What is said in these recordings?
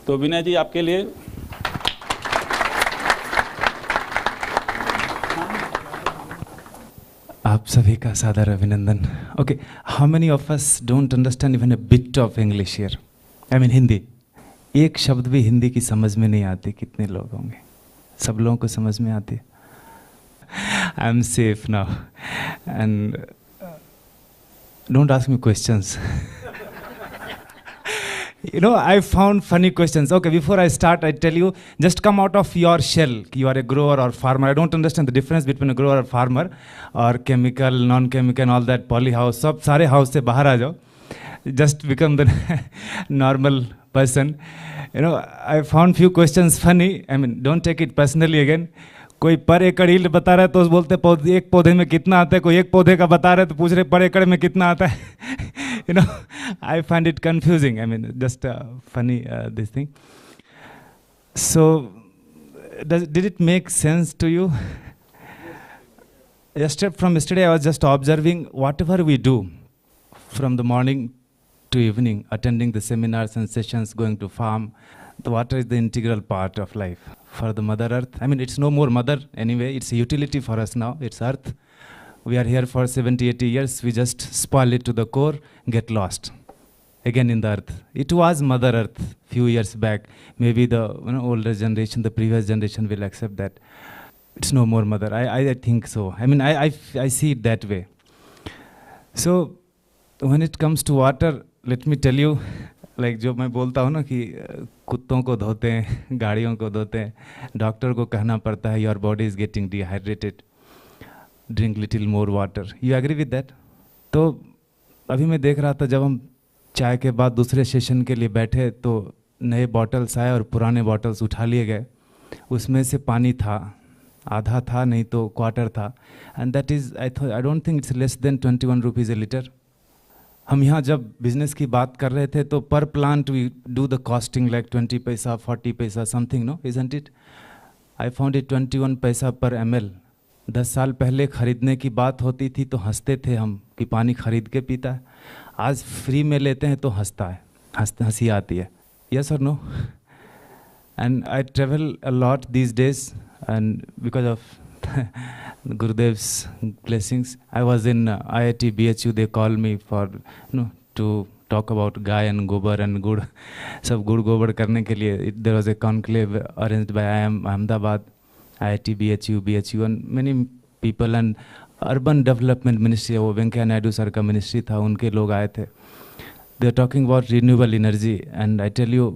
तो विनय जी आपके लिए आप सभी का सादर अभिनंदन। Okay, how many of us don't understand even a bit of English here? I mean Hindi. एक शब्द भी हिंदी की समझ में नहीं आती। कितने लोग होंगे? सब लोगों को समझ में आती है। I am safe now and don't ask me questions. You know, I found funny questions. Okay, before I start, I tell you, just come out of your shell. You are a grower or farmer. I don't understand the difference between a grower or farmer, or chemical, non-chemical, and all that. Polyhouse, सब सारे house से बाहर आ जाओ. Just become the normal person. You know, I found few questions funny. I mean, don't take it personally again. कोई पर एकड़ yield बता रहा है तो बोलते एक पौधे में कितना आता है, कोई एक पौधे का बता रहा है तो पूछ रहे पर एकड़ में कितना आता है. You know, I find it confusing. I mean, just funny this thing. So, did it make sense to you? From yesterday, I was just observing whatever we do from the morning to evening, attending the seminars and sessions, going to farm. The water is the integral part of life for the Mother Earth. I mean, it's no more mother anyway. It's a utility for us now. It's Earth. We are here for 70, 80 years. We just spoil it to the core, get lost again in the earth. It was Mother Earth few years back. Maybe the older generation, the previous generation will accept that. It's no more mother. I think so. I mean, I see it that way. So, when it comes to water, let me tell you, like जो मैं बोलता हूँ ना कि कुत्तों को धोते हैं, गाड़ियों को धोते हैं, डॉक्टर को कहना पड़ता है your body is getting dehydrated. Drink little more water. You agree with that? तो अभी मैं देख रहा था जब हम चाय के बाद दूसरे सेशन के लिए बैठे तो नए बॉटल्स आए और पुराने बॉटल्स उठा लिए गए. उसमें से पानी था, आधा था नहीं तो क्वार्टर था. And that is I don't think it's less than 21 rupees A litre. हम यहाँ जब बिजनेस की बात कर रहे थे तो पर plant we do the costing like 20 पैसा 40 पैसा something. No, isn't it? I found it 21 पैसा पर ml. 10 साल पहले ख़रीदने की बात होती थी तो हंसते थे हम कि पानी खरीद के पीता है. आज फ्री में लेते हैं तो हंसता है, हंसी आती है. यस और no? And I travel a lot these days and because of Gurudev's blessings I was in IIT BHU. They call me for to talk about gai and gobar and gur. सब गुड़ गोबर करने के लिए there was a conclave arranged by IIM Ahmedabad, IIT BHU and many people and urban development ministry, वो Venkaiah Naidu sir का ministry था, उनके लोग आए थे. They are talking about renewable energy and I tell you,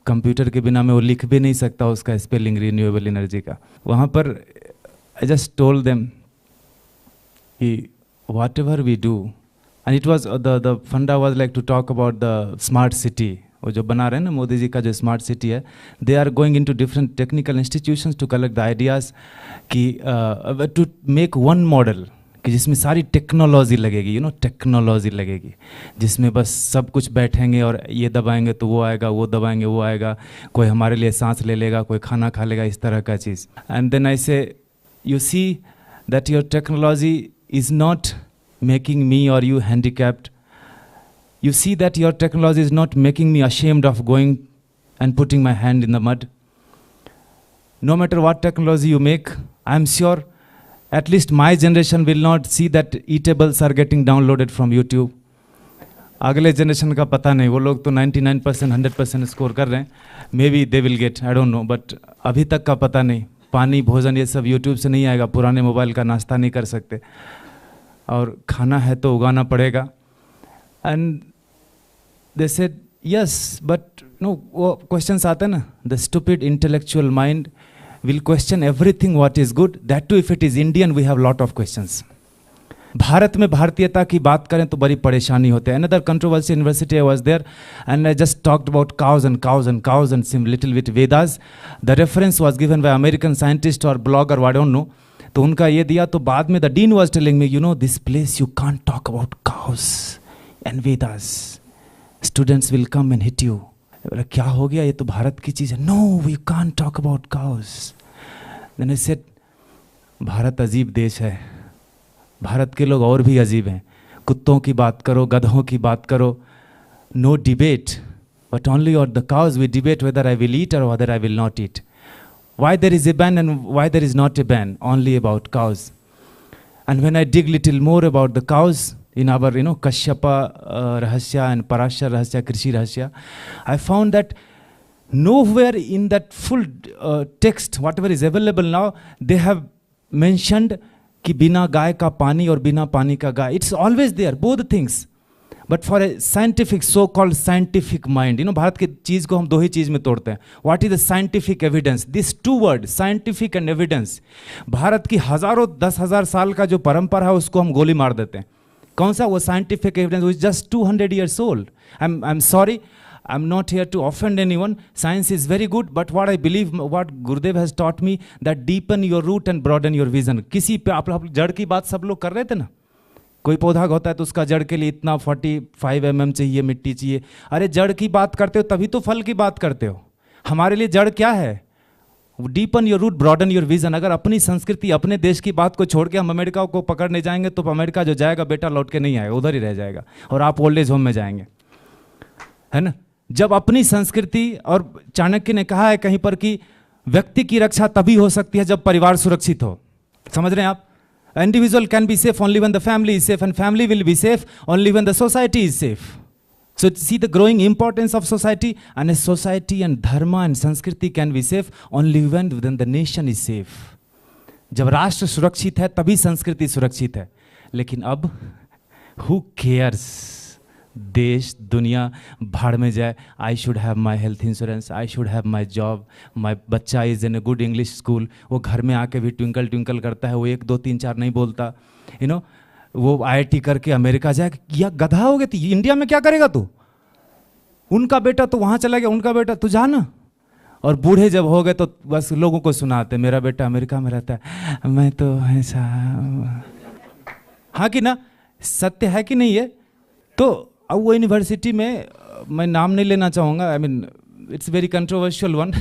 computer के बिना मैं वो लिख भी नहीं सकता उसका स्पेलिंग रिन्यूएबल एनर्जी का. वहाँ पर I just told them कि whatever we do, and it was the funda was like to talk about the smart city. वो जो बना रहे हैं ना मोदी जी का जो स्मार्ट सिटी है, they are going into different technical institutions to collect the ideas कि टू मेक वन मॉडल कि जिसमें सारी टेक्नोलॉजी लगेगी. टेक्नोलॉजी लगेगी जिसमें बस सब कुछ बैठेंगे और ये दबाएंगे तो वो आएगा, वो दबाएंगे वो आएगा, कोई हमारे लिए सांस ले लेगा, कोई खाना खा लेगा, इस तरह का चीज़. And then I say you see that your technology is not making me or you handicapped. You see that your technology is not making me ashamed of going and putting my hand in the mud. No matter what technology you make, I am sure at least my generation will not see that eatables are getting downloaded from YouTube. अगले generation का पता नहीं, वो लोग तो 99% 100% score कर रहे हैं. Maybe they will get, I don't know, but अभी तक का पता नहीं. पानी भोजन ये सब YouTube से नहीं आएगा. पुराने मोबाइल का नाश्ता नहीं कर सकते और खाना है तो उगाना पड़ेगा. And they said yes, but no, questions आते हैं ना. The stupid intellectual mind will question everything what is good. That too, if it is Indian, we have lot of questions. Bharat में भारतीयता की बात करें तो बड़ी परेशानी होती है. Another controversial university I was there, and I just talked about cows and cows and cows and some little bit Vedas. The reference was given by American scientist or blogger, I don't know. तो उनका ये दिया तो बाद में the dean was telling me, you know, this place you can't talk about cows and Vedas. Students will come and hit you. क्या हो गया, ये तो भारत की चीज़ है. No, we can't talk about cows. Then I said, Bharat अजीब देश है. भारत के लोग और भी अजीब हैं. कुत्तों की बात करो, गधों की बात करो, no debate. but only on the cows we debate whether I will eat or whether I will not eat. Why there is a ban and why there is not a ban, only about cows. And when I dig little more about the cows in our, Kashyapa Rahasya and Parashar Rahasya, Krishi Rahasya, I found that nowhere in that full text, whatever is available now, they have mentioned कि बिना गाय का पानी और बिना पानी का गाय. It's always there, both things. But for a scientific, so-called scientific mind, Bharat की चीज़ को हम दो ही चीज़ में तोड़ते हैं. What is the scientific evidence? These two words, scientific and evidence. Bharat की हजारों 10,000 साल का जो परंपरा है उसको हम गोली मार देते हैं. कौन सा वो scientific evidence which is just 200 years old? I'm sorry. I'm not here to offend anyone. Science is very good, but what I believe, what Gurudev has taught me, that deepen your root and broaden your vision. किसी पे आप जड़ की बात सब लोग कर रहे थे ना. कोई पौधा होता है तो उसका जड़ के लिए इतना 45 mm चाहिए, मिट्टी चाहिए. अरे जड़ की बात करते हो तभी तो फल की बात करते हो. हमारे लिए जड़ क्या है? Deepen your root, broaden your vision. अगर अपनी संस्कृति, अपने देश की बात को छोड़ के हम अमेरिका को पकड़ने जाएंगे तो अमेरिका जो जाएगा बेटा लौट के नहीं आएगा, उधर ही रह जाएगा और आप ओल्ड एज होम में जाएंगे, है ना. जब अपनी संस्कृति, और चाणक्य ने कहा है कहीं पर कि व्यक्ति की रक्षा तभी हो सकती है जब परिवार सुरक्षित हो. समझ रहे हैं आप? Individual can be safe only when the family is safe, and family will be safe only when the society is safe. So see the growing importance of society, and a society and धर्म and संस्कृति can be safe only when the nation is safe. जब राष्ट्र सुरक्षित है तभी संस्कृति सुरक्षित है. लेकिन अब हु केयर्स? देश दुनिया भाड़ में जाए. I should have my health insurance, I should have my job, my bachcha is in a good English school. वो घर में आके भी ट्विंकल ट्विंकल करता है, वो 1 2 3 4 नहीं बोलता. वो IIT करके अमेरिका जाए. या गधा हो गया तो इंडिया में क्या करेगा तू? उनका बेटा तो वहाँ चला गया, उनका बेटा तू जा ना. और बूढ़े जब हो गए तो बस लोगों को सुनाते मेरा बेटा अमेरिका में रहता है, मैं तो ऐसा. हाँ कि ना? सत्य है कि नहीं है? तो अब वो यूनिवर्सिटी में, मैं नाम नहीं लेना चाहूँगा, I mean it's very controversial one.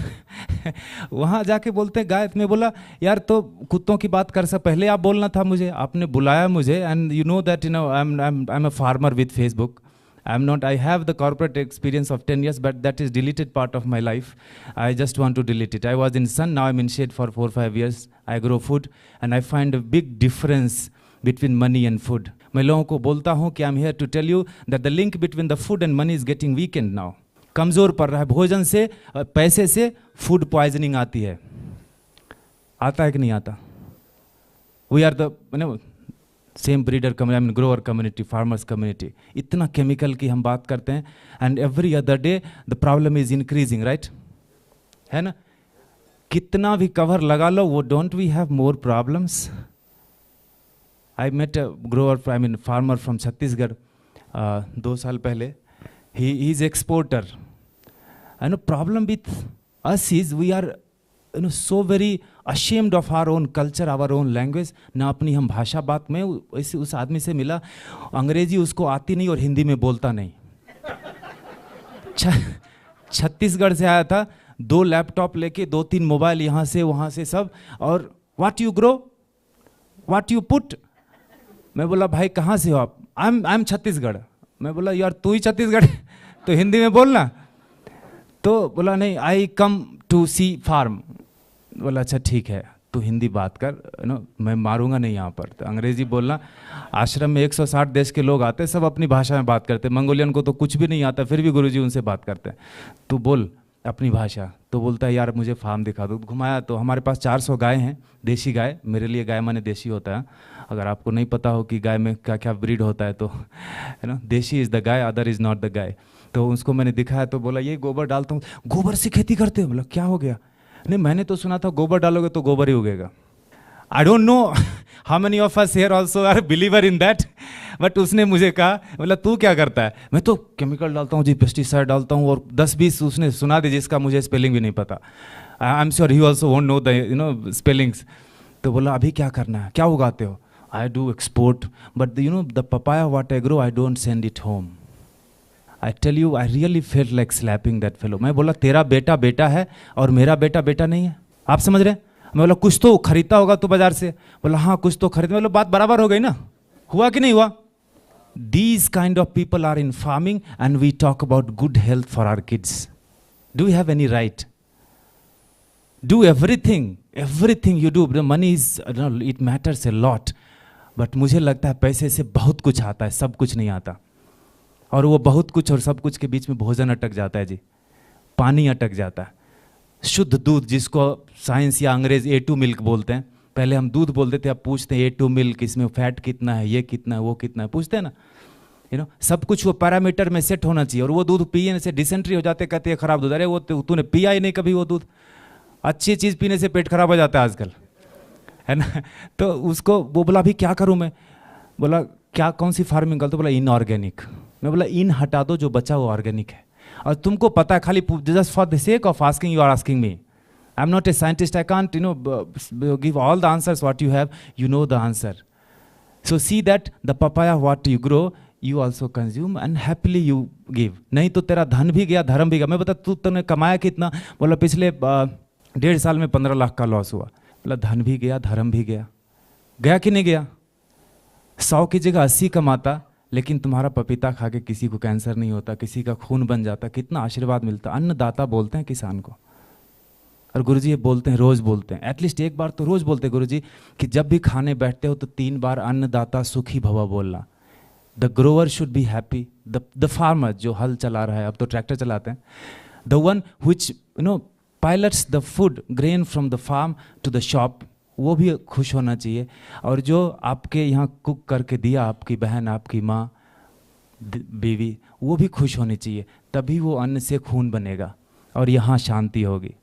वहाँ जाके बोलते हैं गाय. मैं बोला यार तो कुत्तों की बात कर सकते, पहले आप बोलना था मुझे, आपने बुलाया मुझे. And you know that I am a farmer with Facebook. I have the corporate experience of 10 years, but that is deleted part of my life. I just want to delete it. I was in sun, now I'm in shade for 4-5 years. I grow food and I find a big difference between money and food. मैं लोगों को बोलता हूँ कि I'm here to tell you that the link between the food and money is getting weakened now. कमज़ोर पड़ रहा है. भोजन से, पैसे से फूड पॉइजनिंग आती है. आता है कि नहीं आता? We are the same breeder community, grower community, farmers community. इतना केमिकल की हम बात करते हैं. And every other day the problem is increasing, right? है ना? कितना भी कवर लगा लो, वो don't we have more problems? I met a grower, I mean farmer from Chhattisgarh 2 साल पहले. He is exporter. And problem with us is we are so very ashamed of our own culture, our own language. ना अपनी हम भाषा बात में. उस आदमी से मिला, अंग्रेजी उसको आती नहीं और हिंदी में बोलता नहीं. छत्तीसगढ़ से आया था, 2 लैपटॉप लेके, 2-3 मोबाइल यहाँ से वहाँ से सब. और what you grow, what you put. मैं बोला भाई कहाँ से हो आप? I am Chhattisgarh. मैं बोला यार तू ही छत्तीसगढ़ तो हिंदी में बोलना. तो बोला नहीं, आई कम टू सी फार्म. बोला अच्छा ठीक है, तू हिंदी बात कर, मैं मारूंगा नहीं यहाँ पर. तो अंग्रेजी बोलना. आश्रम में 160 देश के लोग आते, सब अपनी भाषा में बात करते. मंगोलियन को तो कुछ भी नहीं आता, फिर भी गुरुजी उनसे बात करते हैं. तू बोल अपनी भाषा. तो बोलता है यार मुझे फार्म दिखा दो. घुमाया तो हमारे पास 400 गाय हैं, देशी गाय. मेरे लिए गाय माने देशी होता है. अगर आपको नहीं पता हो कि गाय में क्या क्या ब्रीड होता है तो देशी is the guy, other is not the guy. तो उसको मैंने दिखाया तो बोला ये गोबर डालता हूँ. गोबर से खेती करते हो? बोला क्या हो गया? नहीं मैंने तो सुना था गोबर डालोगे तो गोबर ही उगेगा. I don't know how many of us here also are believer in that. But उसने मुझे कहा, बोला तू क्या करता है? मैं तो केमिकल डालता हूँ जी, पेस्टिसाइड डालता हूँ. और 10-20 उसने सुना दी जिसका मुझे स्पेलिंग भी नहीं पता. I am sure he also won't know the spellings. तो बोला अभी क्या करना है, क्या उगाते हो? I do export, but the papaya what I grow I don't send it home. I tell you, I really felt like slapping that fellow. मैं बोला तेरा बेटा बेटा है और मेरा बेटा बेटा नहीं है. आप समझ रहे हैं? मैं बोला कुछ तो खरीदता होगा तो बाजार से. बोला हाँ कुछ तो खरीद. मैं बोला बात बराबर हो गई ना? हुआ कि नहीं हुआ? These kind of people are in farming and we talk about good health for our kids. Do we have any right? Do everything you do. The money is, it matters a lot. But मुझे लगता है पैसे से बहुत कुछ आता है, सब कुछ नहीं आता. और वो बहुत कुछ और सब कुछ के बीच में भोजन अटक जाता है जी, पानी अटक जाता है. शुद्ध दूध, जिसको साइंस या अंग्रेज A2 मिल्क बोलते हैं. पहले हम दूध बोलते थे, अब पूछते हैं A2 मिल्क, इसमें फैट कितना है, ये कितना है, वो कितना है, पूछते हैं ना. सब कुछ वो पैरामीटर में सेट होना चाहिए. और वो दूध पीने से डिसेंट्री हो जाते, कहते हैं खराब दूध. अरे वो तूने पिया ही नहीं कभी वो दूध. अच्छी चीज़ पीने से पेट खराब हो जाता है आजकल, है ना. तो उसको वो बोला अभी क्या करूँ मैं. बोला क्या, कौन सी फार्मिंग कर. तो बोला इनऑर्गेनिक. मैं बोला इन हटा दो, जो बचा वो ऑर्गेनिक है. और तुमको पता है, खाली just for the sake of asking you are asking me. I am not a scientist, I can't give all the answers what you have, you know the answer. So see that the papaya what you grow you also consume and happily you give. नहीं तो तेरा धन भी गया, धर्म भी गया. मैं बता तूने कमाया कितना. बोला पिछले 1.5 साल में 15 लाख का लॉस हुआ. बोला धन भी गया, धर्म भी गया. गया कि नहीं गया. 100 की जगह 80 कमाता, लेकिन तुम्हारा पपीता खा के किसी को कैंसर नहीं होता, किसी का खून बन जाता. कितना आशीर्वाद मिलता. अन्नदाता बोलते हैं किसान को. और गुरुजी ये बोलते हैं, रोज बोलते हैं, एटलीस्ट एक बार तो रोज बोलते हैं गुरुजी कि जब भी खाने बैठते हो तो 3 बार अन्नदाता सुखी भव बोलना. The grower should be happy, the farmer जो हल चला रहा है, अब तो ट्रैक्टर चलाते हैं. The one which pilots the food grain from the farm to the shop, वो भी खुश होना चाहिए. और जो आपके यहाँ कुक करके दिया, आपकी बहन, आपकी माँ, बीवी, वो भी खुश होनी चाहिए. तभी वो अन्न से खून बनेगा और यहाँ शांति होगी.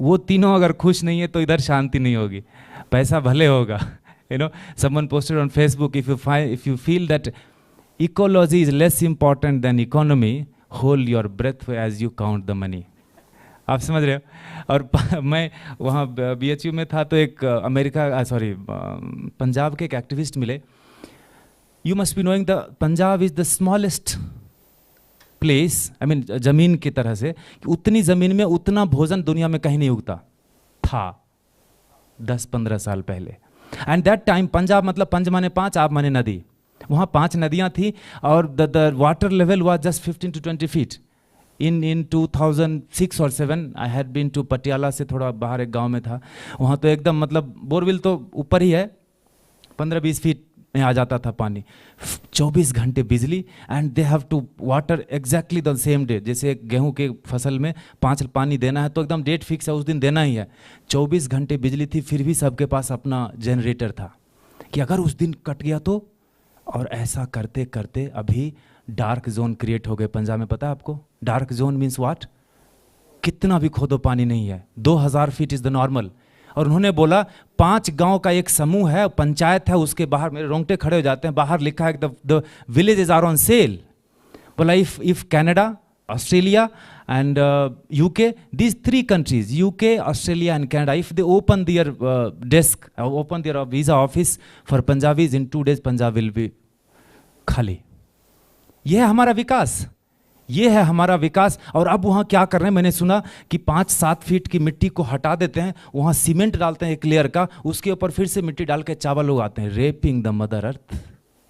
वो तीनों अगर खुश नहीं है तो इधर शांति नहीं होगी. पैसा भले होगा. Someone posted on Facebook, if you feel that ecology is less important than economy, hold your breath as you count the money. आप समझ रहे हो. और मैं वहाँ BHU में था तो एक पंजाब के एक एक्टिविस्ट मिले. You must be knowing the Punjab is the smallest place, I mean जमीन की तरह से, कि उतनी जमीन में उतना भोजन दुनिया में कहीं नहीं उगता था 10-15 साल पहले. एंड दैट टाइम पंजाब मतलब पंज माने 5, आप माने नदी. वहाँ 5 नदियाँ थी और the water level was just 15 to 20 feet. In 2006 or 7 I had been to Patiala, से थोड़ा बाहर एक गांव में था. वहाँ तो एकदम मतलब बोरवेल तो ऊपर ही है, 15-20 फीट में आ जाता था पानी. 24 घंटे बिजली and they have to water exactly the same day. जैसे गेहूं के फसल में 5 पानी देना है तो एकदम डेट फिक्स है, उस दिन देना ही है. 24 घंटे बिजली थी, फिर भी सबके पास अपना जनरेटर था कि अगर उस दिन कट गया तो. और ऐसा करते करते अभी डार्क जोन क्रिएट हो गए पंजाब में. पता है आपको डार्क जोन मीन्स व्हाट. कितना भी खोदो पानी नहीं है. 2000 फीट इज द नॉर्मल. और उन्होंने बोला 5 गांव का एक समूह है, पंचायत है, उसके बाहर मेरे रोंगटे खड़े हो जाते हैं. बाहर लिखा है the villages are on sale. बोला if Canada, Australia and UK, these 3 countries, UK, Australia and Canada, if they open their desk, open their visa office for Punjabis, in 2 days Punjab will be खाली. ये है हमारा विकास, ये है हमारा विकास. और अब वहाँ क्या कर रहे हैं, मैंने सुना कि 5-7 फीट की मिट्टी को हटा देते हैं, वहाँ सीमेंट डालते हैं एक लेयर का, उसके ऊपर फिर से मिट्टी डाल के चावल उगाते हैं. Rapping the mother earth.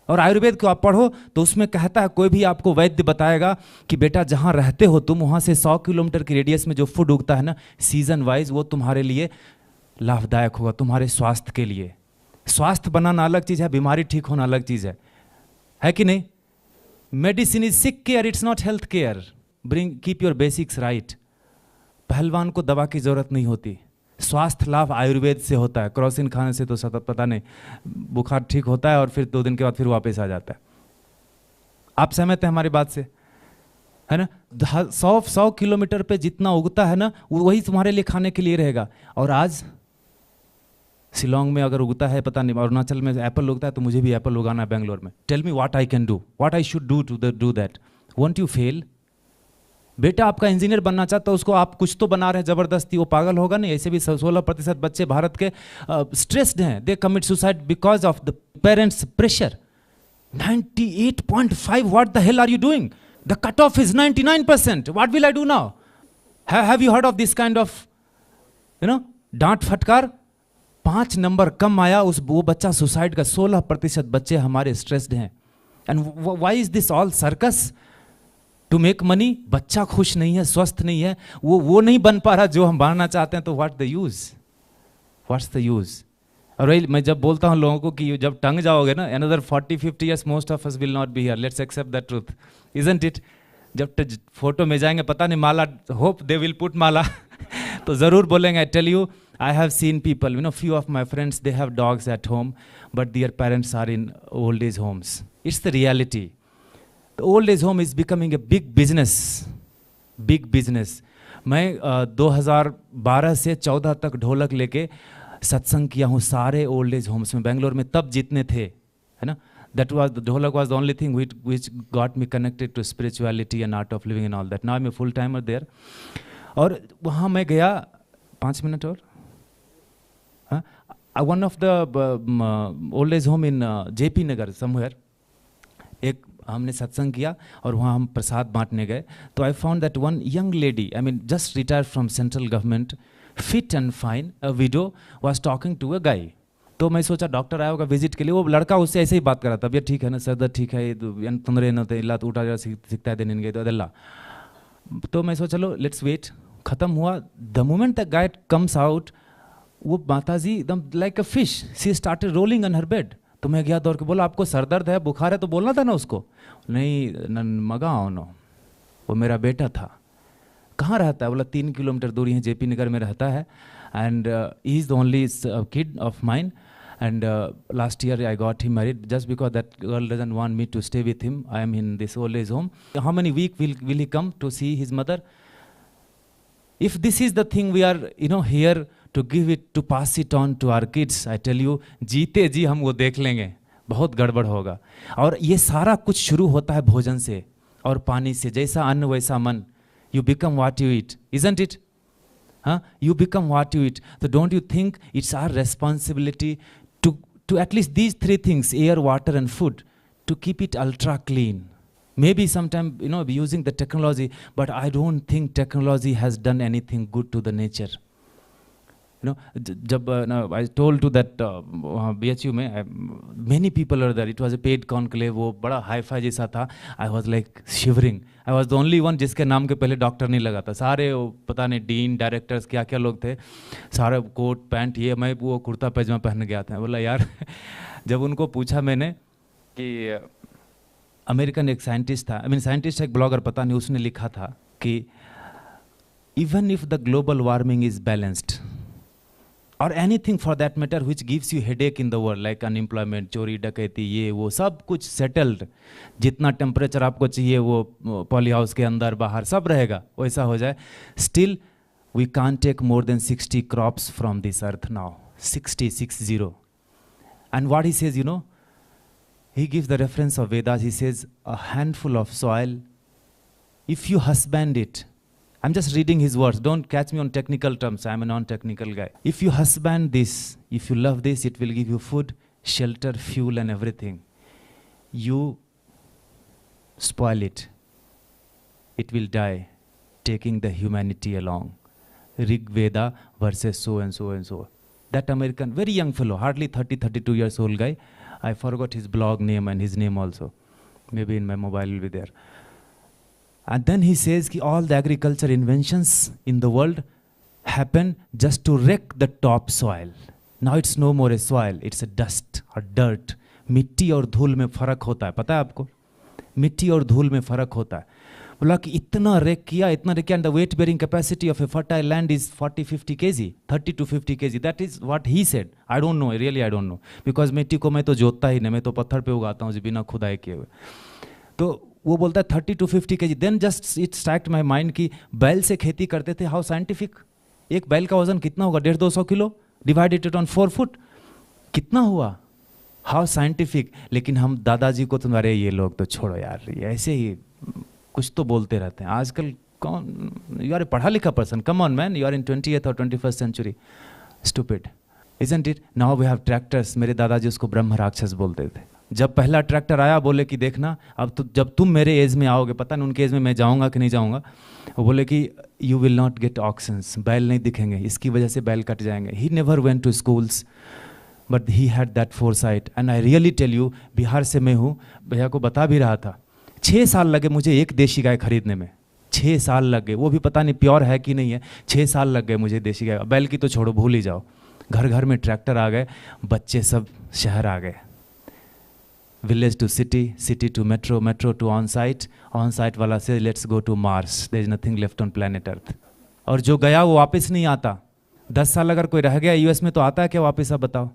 और आयुर्वेद को आप पढ़ो तो उसमें कहता है, कोई भी आपको वैद्य बताएगा कि बेटा जहाँ रहते हो तुम, वहाँ से 100 किलोमीटर की रेडियस में जो फूड उगता है ना सीजन वाइज, वो तुम्हारे लिए लाभदायक होगा, तुम्हारे स्वास्थ्य के लिए. स्वास्थ्य बनाना अलग चीज़ है, बीमारी ठीक होना अलग चीज़ है कि नहीं. Medicine is sick care, it's not health care. Keep your basics right. पहलवान को दवा की जरूरत नहीं होती. स्वास्थ्य लाभ आयुर्वेद से होता है. क्रॉसिन खाने से तो सतत पता नहीं, बुखार ठीक होता है और फिर 2 दिन के बाद फिर वापस आ जाता है. आप सहमत हैं हमारी बात से, है ना. 100 किलोमीटर पे जितना उगता है ना, वही तुम्हारे लिए खाने के लिए रहेगा. और आज शिलोंग में अगर उगता है, पता नहीं, अरुणाचल में एप्पल उगता है, तो मुझे भी एप्पल उगाना है बेंगलोर में. Tell me what I can do, what I should do to do that. Won't you fail. बेटा आपका इंजीनियर बनना चाहता है, उसको आप कुछ तो बना रहे हैं जबरदस्ती, वो पागल होगा नहीं. ऐसे भी 16% बच्चे भारत के स्ट्रेस्ड हैं. They commit suicide because of the parents pressure. 98.5, what the hell are you doing. The cut off is 99%. What will I do now. Have you heard of this kind of डांट फटकार. 5 number कम आया, वो बच्चा suicide का. 16% बच्चे हमारे stressed हैं. And why is this all circus to make money? बच्चा खुश नहीं है, स्वस्थ नहीं है, वो नहीं बन पा रहा जो हम बनना चाहते हैं, तो what the use, what's the use? और वही मैं जब बोलता हूँ लोगों को कि जब टंग जाओगे ना, another 40-50 years most of us will not be here, let's accept that truth, isn't it? जब फोटो में जाएंगे पता नहीं माला, hope they will put माला तो ज़रूर बोलेंगे. I tell you, I have seen people, you know, few of my friends, they have dogs at home, but their parents are in old age homes. It's the reality. The old age home is becoming a big business, big business. मैं 2012 से 14 तक ढोलक लेके सत्संग किया हूँ सारे old age homes में बेंगलोर में, तब जितने थे, है ना. दैट वाज द ढोलक was the only thing which got me connected to spirituality and art of living and all that. Now I'm a full timer there. और वहाँ मैं गया, 5 मिनट और, one of the old age home in JP Nagar somewhere, एक हमने सत्संग किया और वहाँ हम प्रसाद बांटने गए. तो I found that one young lady, I mean just retired from central government, fit and fine, a widow, was talking to a guy. तो मैं सोचा डॉक्टर आया होगा विजिट के लिए, वो लड़का उससे ऐसे ही बात कर रहा था, तबियत ठीक है ना, सर दर्द ठीक है, तंद्रे न इला ऊटा जा सिखता है दिन गए तो अदल्ला. तो मैं सोचा चलो लेट्स वेट. ख़त्म हुआ. The moment the guy comes out, वो माताजी एकदम like a fish, she started rolling on her bed. तो मैं गया दौड़ के बोला आपको सर दर्द है, बुखार है, तो बोलना था ना उसको. नहीं मगा आओ नो, वो मेरा बेटा था. कहाँ रहता है? बोला 3 किलोमीटर दूर यहाँ JP नगर में रहता है. And he is the only kid of mine. And last year I got him married just because that girl doesn't want me to stay with him. I am in this old age home. How many week will he come to see his mother? If this is the thing we are, you know, here to give it, to pass it on to our kids, I tell you, जीते जी हम वो देख लेंगे, बहुत गड़बड़ होगा. और ये सारा कुछ शुरू होता है भोजन से और पानी से. जैसा अन्न वैसा मन. You become what you eat, isn't it? Huh? You become what you eat. So don't you think it's our responsibility to at least these 3 things, air, water and food, to keep it ultra clean? Maybe sometime, you know, using the technology, but I don't think technology has done anything good to the nature. You know, jab I told to that BHU में many people are there. It was a paid conclave, वो बड़ा hi-fi जैसा था. I was like shivering. I was the only one जिसके नाम के पहले doctor नहीं लगा था. सारे पता नहीं डीन, डायरेक्टर्स क्या क्या लोग थे, सारे कोट पैंट, ये मैं वो कुर्ता पैजामा पहन गया था. बोला यार जब उनको पूछा मैंने कि अमेरिकन एक साइंटिस्ट था, आई मीन साइंटिस्ट एक ब्लॉगर पता नहीं, उसने लिखा था कि even if the global warming is balanced or anything for that matter which gives you headache in the world like unemployment, चोरी डकैती, ये वो सब कुछ सेटल्ड, जितना टेम्परेचर आपको चाहिए वो पॉली हाउस के अंदर बाहर सब रहेगा, वैसा हो जाए, still we can take more than 60 crops from this earth now. 60. And what he says, you know, he gives the reference of Vedas. He says a handful of soil, if you husband it, I'm just reading his words, don't catch me on technical terms, I'm a non-technical guy. If you husband this, if you love this, it will give you food, shelter, fuel and everything. You spoil it, it will die, taking the humanity along. Rig Veda verses so and so and so. That American, very young fellow, hardly 30-32 years old guy, I forgot his blog name and his name also. Maybe in my mobile will be there. And then he says that all the agriculture inventions in the world happen just to wreck the topsoil. Now it's no more a soil, it's a dust or dirt. मिट्टी और धूल में फर्क होता है, पता है आपको? मिट्टी और धूल में फर्क होता है. बोला कि इतना रेक किया, and the weight bearing capacity of a fertile land is 40-50 kg, 30 to 50 kg. That is what he said. I don't know, really I don't know. Because मिट्टी को मैं तो जोतता ही नहीं, मैं तो पत्थर पे उगाता हूँ बिना खुदाई किए हुए. तो वो बोलता है 30 to 50 kg. Then just it struck my mind कि बैल से खेती करते थे, how scientific. एक बैल का वजन कितना होगा? 150-200 kilo, divided it on 4 foot. कितना हुआ? How scientific. लेकिन हम दादाजी को तुम्हारे ये लोग तो छोड़ो यार, ये ऐसे ही कुछ तो बोलते रहते हैं. आजकल कौन, यू आर ए पढ़ा लिखा person, come on man, you are in 20th और 21st century. Stupid, isn't it? Now we have tractors. मेरे दादाजी उसको ब्रह्म राक्षस बोलते थे. जब पहला ट्रैक्टर आया बोले कि देखना अब तो जब तुम मेरे एज में आओगे, पता नहीं उनके एज में मैं जाऊंगा कि नहीं जाऊंगा, वो बोले कि you will not get oxen, बैल नहीं दिखेंगे, इसकी वजह से बैल कट जाएंगे. He never went to schools. But he had that foresight and I really tell you, Bihar से मैं हूँ, भैया को बता भी रहा था, 6 साल लगे मुझे एक देशी गाय खरीदने में, 6 साल लग गए, वो भी पता नहीं प्योर है कि नहीं है, 6 साल लग गए मुझे देशी गाय। बैल की तो छोड़ो, भूल ही जाओ, घर घर में ट्रैक्टर आ गए, बच्चे सब शहर आ गए, village to city, city to metro, metro to on site वाला से let's go to Mars, there is nothing left on planet earth. और जो गया वो वापस नहीं आता। 10 साल अगर कोई रह गया यूएस में तो आता है क्या वापस, आप बताओ,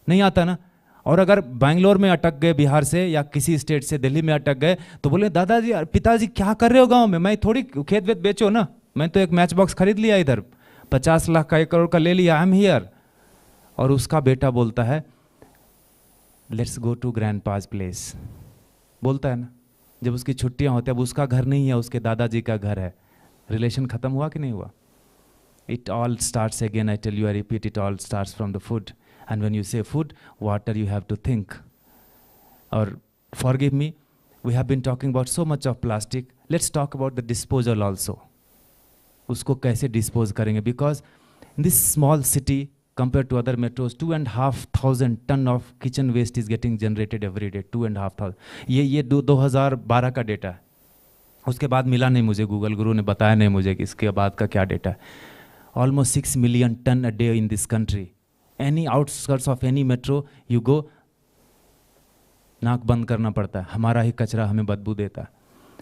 नहीं आता ना। और अगर बैंगलोर में अटक गए बिहार से, या किसी स्टेट से दिल्ली में अटक गए, तो बोले दादाजी पिताजी क्या कर रहे हो गांव में, मैं थोड़ी खेत वेत बेचो ना, मैं तो एक मैच बॉक्स खरीद लिया इधर, 50 लाख का 1 करोड़ का ले लिया, आई एम हियर। और उसका बेटा बोलता है लेट्स गो टू ग्रैंडपाज प्लेस, बोलता है ना, जब उसकी छुट्टियां होती है, अब उसका घर नहीं है, उसके दादाजी का घर है। रिलेशन खत्म हुआ कि नहीं हुआ? It all starts again, I tell you, I repeat, it all starts from the food. And when you say food, water, you have to think. Or forgive me, we have been talking about so much of plastic. Let's talk about the disposal also. उसको कैसे dispose करेंगे? Because in this small city, compared to other metros, 2,500 ton of kitchen waste is getting generated every day. 2,500. ये 2012 का data है। उसके बाद मिला नहीं मुझे, गूगल गुरु ने बताया नहीं मुझे कि इसके बाद का क्या डेटा है। Almost 6 million ton a day in this country. Any outskirts of any metro you go, नाक बंद करना पड़ता है, हमारा ही कचरा हमें बदबू देता है।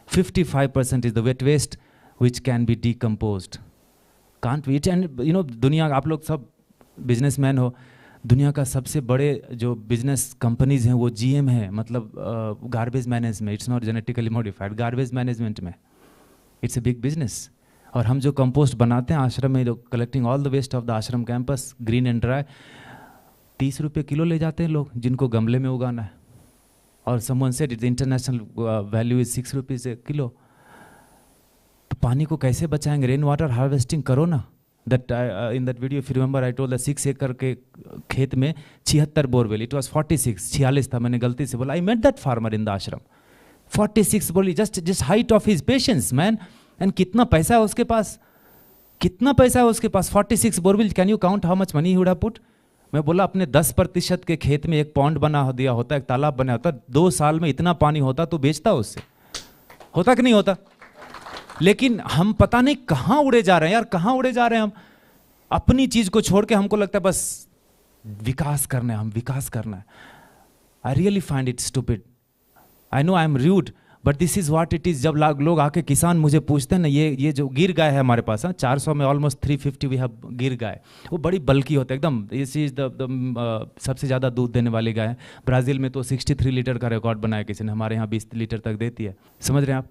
55% is the wet waste which can be decomposed. Can't we? And you know, दुनिया, आप लोग सब बिजनेसमैन हो, दुनिया का सबसे बड़े जो बिजनेस कंपनीज हैं वो GM है, मतलब garbage management, it's not genetically modified, garbage management में इट्स ए बिग बिजनेस। और हम जो कंपोस्ट बनाते हैं आश्रम में, collecting all the waste of the ashram campus, green and dry, 30 रुपये किलो ले जाते हैं लोग, जिनको गमले में उगाना है। और someone said it international value is 6 rupees A kilo. तो पानी को कैसे बचाएंगे? रेन वाटर हार्वेस्टिंग करो ना। That in that video if you remember I told 6 एकड़ के खेत में 76 बोरवेल, इट वाज 46 था, मैंने गलती से बोला। I met that farmer in the ashram, 46 बोली, just height of his patience man. And कितना पैसा है उसके पास, कितना पैसा है उसके पास, 46 borewell, can you count how much money he would have put? मैं बोला अपने 10% के खेत में एक पॉन्ड बना दिया होता, एक तालाब बना होता, 2 साल में इतना पानी होता तो बेचता उससे, होता कि नहीं होता? लेकिन हम पता नहीं कहाँ उड़े जा रहे हैं यार, कहाँ उड़े जा रहे हैं हम अपनी चीज को छोड़ के। हमको लगता है बस विकास करना है, हम विकास करना है। I really find it stupid, I know I am rude, but this is what it is. जब लोग आके किसान मुझे पूछते हैं ना, ये जो गिर गाय है हमारे पास, 400 में ऑलमोस्ट 350 वी हैव गिर गाय, वो बड़ी बल्कि होती है एकदम, दिस इज द सबसे ज़्यादा दूध देने वाली गाय है। ब्राज़ील में तो 63 लीटर का रिकॉर्ड बनाया किसी ने, हमारे यहाँ 20 लीटर तक देती है, समझ रहे हैं आप?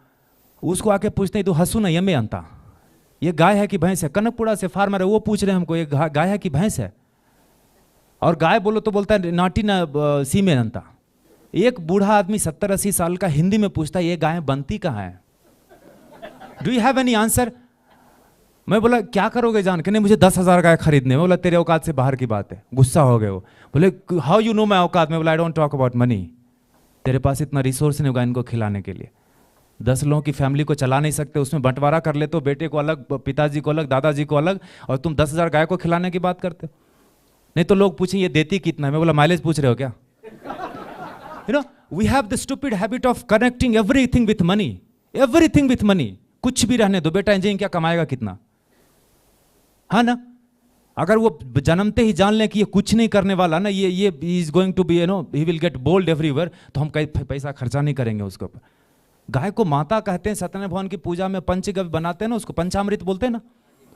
उसको आके पूछते हैं तो हंसू ना यमे अंता, ये गाय है कि भैंस है? कनकपुरा से फार्मर है, वो पूछ रहे हैं हमको ये गाय है कि भैंस है। और गाय बोलो तो बोलता है नाटी ना सीमे अंता। एक बूढ़ा आदमी 70-80 साल का हिंदी में पूछता है ये गाय बनती कहाँ है? Do you have any answer? मैं बोला क्या करोगे जान के? नहीं मुझे 10,000 गाय खरीदने। मैं बोला तेरे औकात से बाहर की बात है। गुस्सा हो गए वो, बोले हाउ यू नो माई औकात? मैं बोला I don't talk about money, तेरे पास इतना रिसोर्स नहीं होगा इनको खिलाने के लिए। 10 लोगों की फैमिली को चला नहीं सकते, उसमें बंटवारा कर लेते हो, बेटे को अलग, पिताजी को अलग, दादाजी को अलग, और तुम 10,000 गाय को खिलाने की बात करते हो। नहीं तो लोग पूछें ये देती कितना है? मैं बोला माइलेज पूछ रहे हो क्या? You know, we have the stupid habit of connecting everything with money. Everything with money. कुछ भी रहने दो बेटा, इंजीनियर क्या कमाएगा कितना? हाँ ना? अगर वो जन्मते ही जान लें कि ये कुछ नहीं करने वाला ना, ये is going to be, you know, he will get bold everywhere, तो हम कहीं पैसा खर्चा नहीं करेंगे उसके ऊपर। गाय को माता कहते हैं, सत्यनारायण भगवान की पूजा में पंचगव्य बनाते हैं ना, उसको पंचामृत बोलते हैं ना।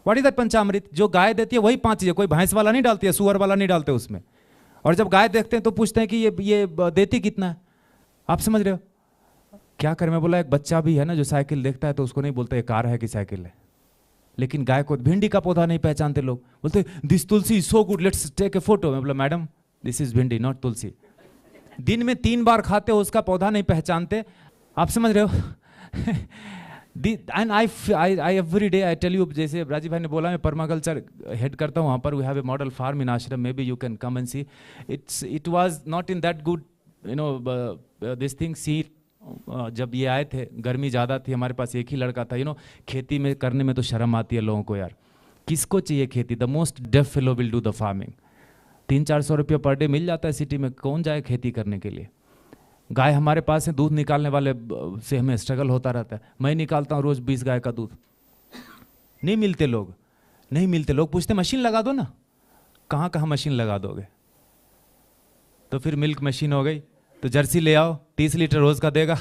व्हाट इज दैट पंचामृत? जो गाय देती है वही 5 चीजें, कोई भैंस वाला नहीं डालती है, सुअर वाला नहीं डालते उसमें। और जब गाय देखते हैं तो पूछते हैं कि ये देती कितना है? आप समझ रहे हो? क्या करें? मैं बोला एक बच्चा भी है ना जो साइकिल देखता है तो उसको नहीं बोलता ये कार है कि साइकिल है, लेकिन गाय को भिंडी का पौधा नहीं पहचानते लोग, बोलते this tulsi so good let's take a photo. मैं बोला madam this is bhindi not tulsi. दिन में 3 बार खाते हो, उसका पौधा नहीं पहचानते। आप समझ रहे हो? And I every day I tell you, जैसे राजीव भाई ने बोला मैं पर्माकल्चर हेड करता हूँ, वहाँ पर we have a model farm in ashram, maybe you can come and see. It was not in that good, you know this thing. See जब ये आए थे गर्मी ज़्यादा थी, हमारे पास एक ही लड़का था। यू नो खेती में करने में तो शर्म आती है लोगों को यार, किसको चाहिए खेती? The most deaf fellow will do the farming. 300-400 रुपये पर डे मिल जाता है सिटी में, कौन जाए खेती करने के लिए? गाय हमारे पास है, दूध निकालने वाले से हमें स्ट्रगल होता रहता है। मैं निकालता हूँ रोज 20 गाय का दूध, नहीं मिलते लोग, नहीं मिलते लोग। पूछते मशीन लगा दो ना, कहाँ कहाँ मशीन लगा दोगे? तो फिर मिल्क मशीन हो गई, तो जर्सी ले आओ, 30 लीटर रोज का देगा,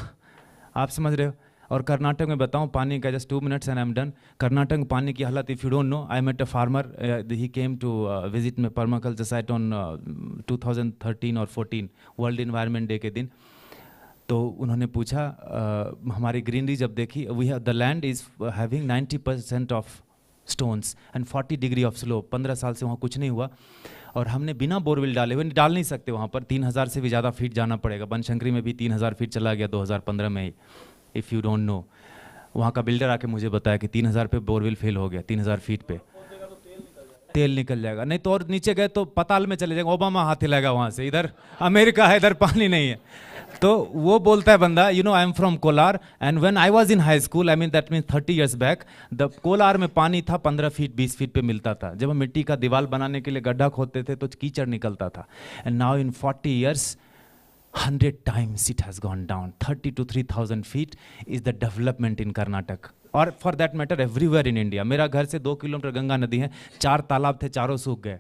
आप समझ रहे हो। और कर्नाटक में बताऊं पानी का, just 2 minutes and I am done. Karnataka में पानी की हालत, if you don't know, I met a farmer, he came to visit my permaculture site on 2013 और 14 वर्ल्ड इन्वायरमेंट डे के दिन। तो उन्होंने पूछा हमारी ग्रीनरी जब देखी, we have the land is having 90% of stones and 40 degree of slope. 15 साल से वहाँ कुछ नहीं हुआ, और हमने बिना बोरवेल डाले हुए, डाल नहीं सकते वहाँ पर, 3000 से भी ज़्यादा फीट जाना पड़ेगा। बनशंकरी में भी 3000 फीट चला गया 2015 में ही, इफ़ यू डोंट नो। वहाँ का बिल्डर आके मुझे बताया कि 3000 पे बोरवेल फेल हो गया, 3000 फीट पे तेल निकल जाएगा। नहीं तो और नीचे गए तो पताल में चले जाएंगे, ओबामा हाथ हिलाएगा वहाँ से, इधर अमेरिका है, इधर पानी नहीं है। तो वो बोलता है बंदा, you know I am from Kolar and when I was in high school, I mean that mean 30 years back, the Kolar में पानी था 15 फीट 20 फीट पे मिलता था। जब हम मिट्टी का दीवार बनाने के लिए गड्ढा खोदते थे तो कीचड़ निकलता था। And now in 40 years 100 times it has gone down. 30 to 3,000 feet is the development in Karnataka. और for that matter everywhere in India. मेरा घर से 2 किलोमीटर गंगा नदी है, 4 तालाब थे, चारों सूख गए।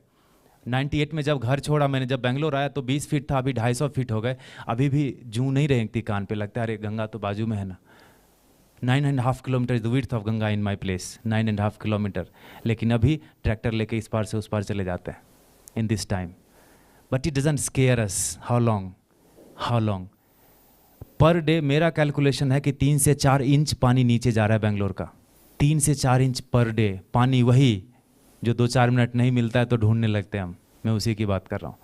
98 में जब घर छोड़ा मैंने, जब बेंगलोर आया तो 20 फीट था, अभी 250 फीट हो गए। अभी भी जूं नहीं रेंगती कान पे, लगता है अरे गंगा तो बाजू में है ना। 9.5 kilometre is the width of Ganga in my place, 9.5 kilometre. लेकिन अभी ट्रैक्टर लेके इस पार से उस पार चले जाते हैं in this time. But it doesn't square us. How long per day? मेरा कैलकुलेशन है कि 3 से 4 इंच पानी नीचे जा रहा है बेंगलोर का। 3 से 4 इंच पर डे पानी, वही जो 2-4 मिनट नहीं मिलता है तो ढूंढने लगते हैं हम। मैं उसी की बात कर रहा हूँ,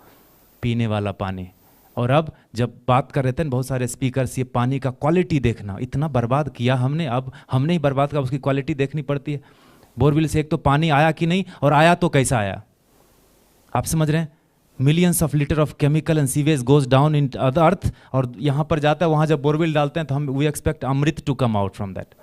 पीने वाला पानी। और अब जब बात कर रहे थे बहुत सारे स्पीकर्स, ये पानी का क्वालिटी देखना, इतना बर्बाद किया हमने, अब हमने ही बर्बाद किया, उसकी क्वालिटी देखनी पड़ती है। बोरवेल से एक तो पानी आया कि नहीं, और आया तो कैसा आया, आप समझ रहे हैं। Millions of litre of chemical and sewage goes down in the earth, और यहाँ पर जाता है, वहाँ जब बोरवेल डालते हैं तो हम we expect amrit to come out from that,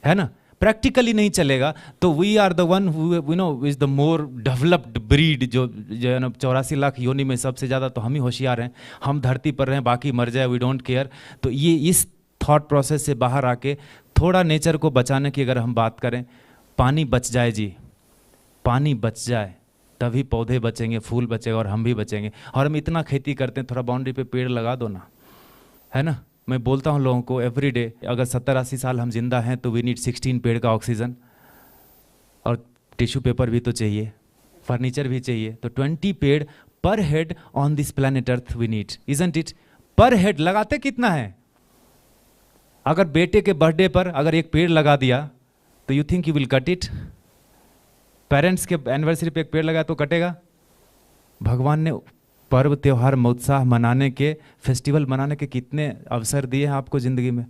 है ना। प्रैक्टिकली नहीं चलेगा। तो we are the one who know is the more developed breed, जो 84 लाख योनि में सबसे ज़्यादा तो हम ही होशियार हैं। हम धरती पर रहें, बाकी मर जाए, वी डोंट केयर। तो ये इस थॉट प्रोसेस से बाहर आके थोड़ा नेचर को बचाने की अगर हम बात करें, पानी बच जाए जी, पानी बच जाए तभी पौधे बचेंगे, फूल बचेगा और हम भी बचेंगे। और हम इतना खेती करते हैं, थोड़ा बाउंड्री पे पेड़ लगा दो ना, है ना। मैं बोलता हूँ लोगों को एवरी डे, अगर 70-80 साल हम जिंदा हैं तो वी नीड 16 पेड़ का ऑक्सीजन, और टिश्यू पेपर भी तो चाहिए, फर्नीचर भी चाहिए। तो 20 पेड़ per head on this planet earth we need, isn't it. Per head लगाते कितना है? अगर बेटे के बर्थडे पर अगर एक पेड़ लगा दिया तो you think you will cut it? Parents के एनिवर्सरी पे एक पेड़ लगाया तो कटेगा? भगवान ने पर्व त्योहार उत्साह मनाने के, फेस्टिवल मनाने के कितने अवसर दिए हैं आपको ज़िंदगी में।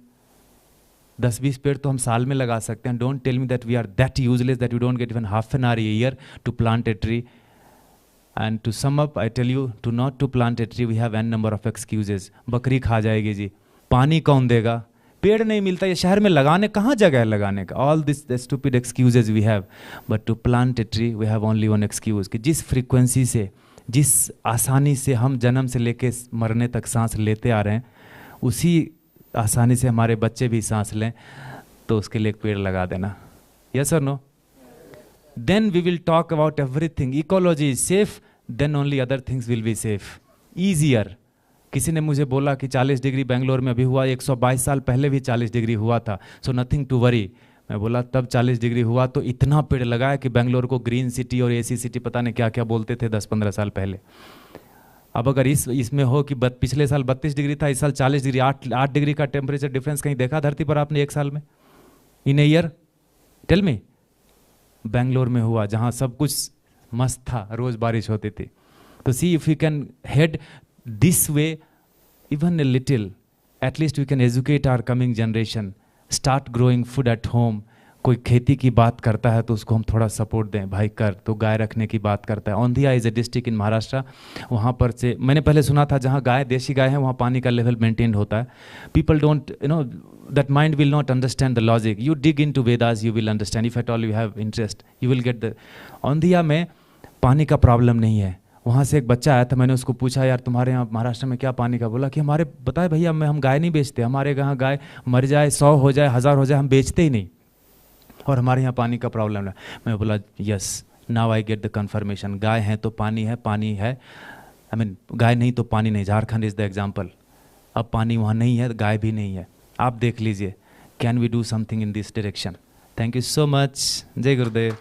10-20 पेड़ तो हम साल में लगा सकते हैं। Don't tell me that we are that useless that you don't get even half an hour year to plant a tree. And to sum up I tell you, to not to plant a tree we have an number of excuses. बकरी खा जाएगी जी, पानी कौन देगा, पेड़ नहीं मिलता, ये शहर में लगाने कहाँ जगह है लगाने का। All this stupid excuses we have, but to plant a tree we have only one excuse, कि जिस फ्रीक्वेंसी से, जिस आसानी से हम जन्म से लेके मरने तक सांस लेते आ रहे हैं, उसी आसानी से हमारे बच्चे भी सांस लें, तो उसके लिए एक पेड़ लगा देना। यस और no? Then we will talk about everything. Ecology is safe, then only other things will be safe, easier. किसी ने मुझे बोला कि 40 डिग्री बेंगलोर में अभी हुआ, 122 साल पहले भी 40 डिग्री हुआ था, सो नथिंग टू वरी। मैं बोला तब 40 डिग्री हुआ तो इतना पेड़ लगाया कि बेंगलोर को ग्रीन सिटी और एसी सिटी पता नहीं क्या क्या बोलते थे 10-15 साल पहले। अब अगर इसमें हो कि पिछले साल 32 डिग्री था, इस साल 40 डिग्री, 8 डिग्री का टेम्परेचर डिफरेंस कहीं देखा धरती पर आपने एक साल में, in a year? Tell me. Bangalore में हुआ, जहाँ सब कुछ मस्त था, रोज बारिश होती थी। तो see if you can head this way even a little, at least we can educate our coming generation, start growing food at home. कोई खेती की बात करता है तो उसको हम थोड़ा सपोर्ट दें, भाई कर। तो गाय रखने की बात करता है, Aundhiya is a district in Maharashtra, वहाँ पर से मैंने पहले सुना था जहाँ गाय, देशी गाय है, वहाँ पानी का लेवल मेंटेन होता है। People don't you know, that mind will not understand the logic. You dig into Vedas, you will understand, if at all you have interest, you will get the. Aundhiya में पानी का प्रॉब्लम नहीं है, वहाँ से एक बच्चा आया था, मैंने उसको पूछा यार तुम्हारे यहाँ महाराष्ट्र में क्या पानी का, बोला कि हमारे बताए भैया हम गाय नहीं बेचते, हमारे यहाँ गाय मर जाए 100 हो जाए 1000 हो जाए हम बेचते ही नहीं, और हमारे यहाँ पानी का प्रॉब्लम है। मैं बोला yes, now I get the confirmation, गाय है तो पानी है, पानी है आई मीन गाय नहीं तो पानी नहीं, झारखंड इज़ द एग्जाम्पल। अब पानी वहाँ नहीं है, गाय भी नहीं है, आप देख लीजिए, can we do something in this direction. Thank you so much, जय गुरुदेव।